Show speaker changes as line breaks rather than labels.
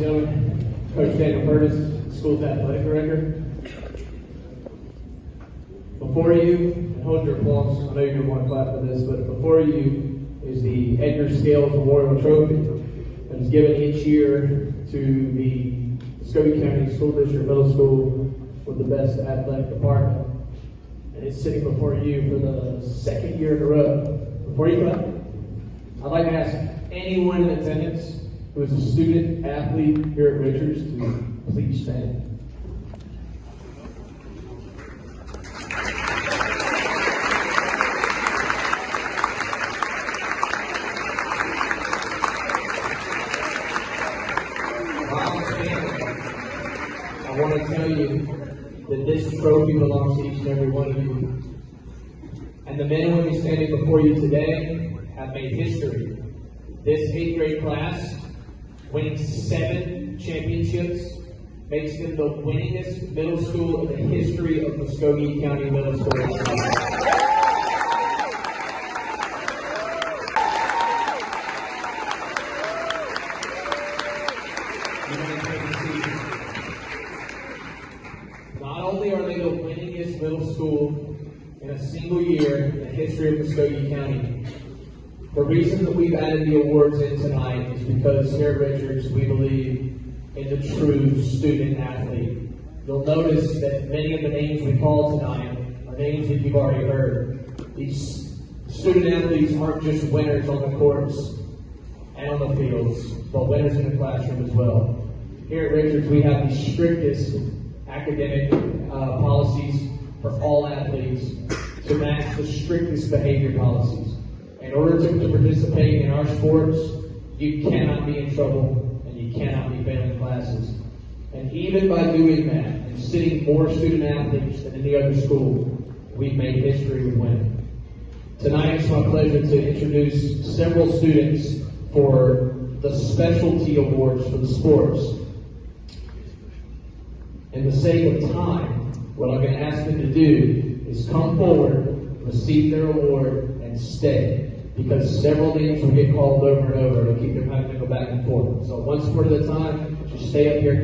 gentlemen, Coach Daniel Curtis, school's athletic director. Before you, and hold your applause, I know you're going to want to clap for this, but before you is the Edgar Scales Memorial Trophy that is given each year to the Muskogee County School District Middle School with the best athletic department. And it's sitting before you for the second year in a row. Before you clap, I'd like to ask anyone in attendance who is a student athlete here at Richards to please stand. I want to tell you that this trophy belongs to each and every one of you. And the men and women standing before you today have made history. This 8th grade class, winning 7 championships, makes them the winningest middle school in the history of Muskogee County Middle School. Not only are they the winningest middle school in a single year in the history of Muskogee County, the reason that we've added the awards in tonight is because here at Richards we believe in the true student athlete. You'll notice that many of the names we call tonight are names that you've already heard. These student athletes aren't just winners on the courts and on the fields, but winners in the classroom as well. Here at Richards we have the strictest academic policies for all athletes to match the strictest behavior policies. In order to participate in our sports, you cannot be in trouble and you cannot be failing classes. And even by doing that and sitting more student athletes than any other school, we've made history with winning. Tonight it's my pleasure to introduce several students for the specialty awards for the sports. In the sake of time, what I'm going to ask them to do is come forward, receive their award, and stay. Because several names will get called over and over. It'll keep them having to go back and forth. So one sport at a time, just stay up here.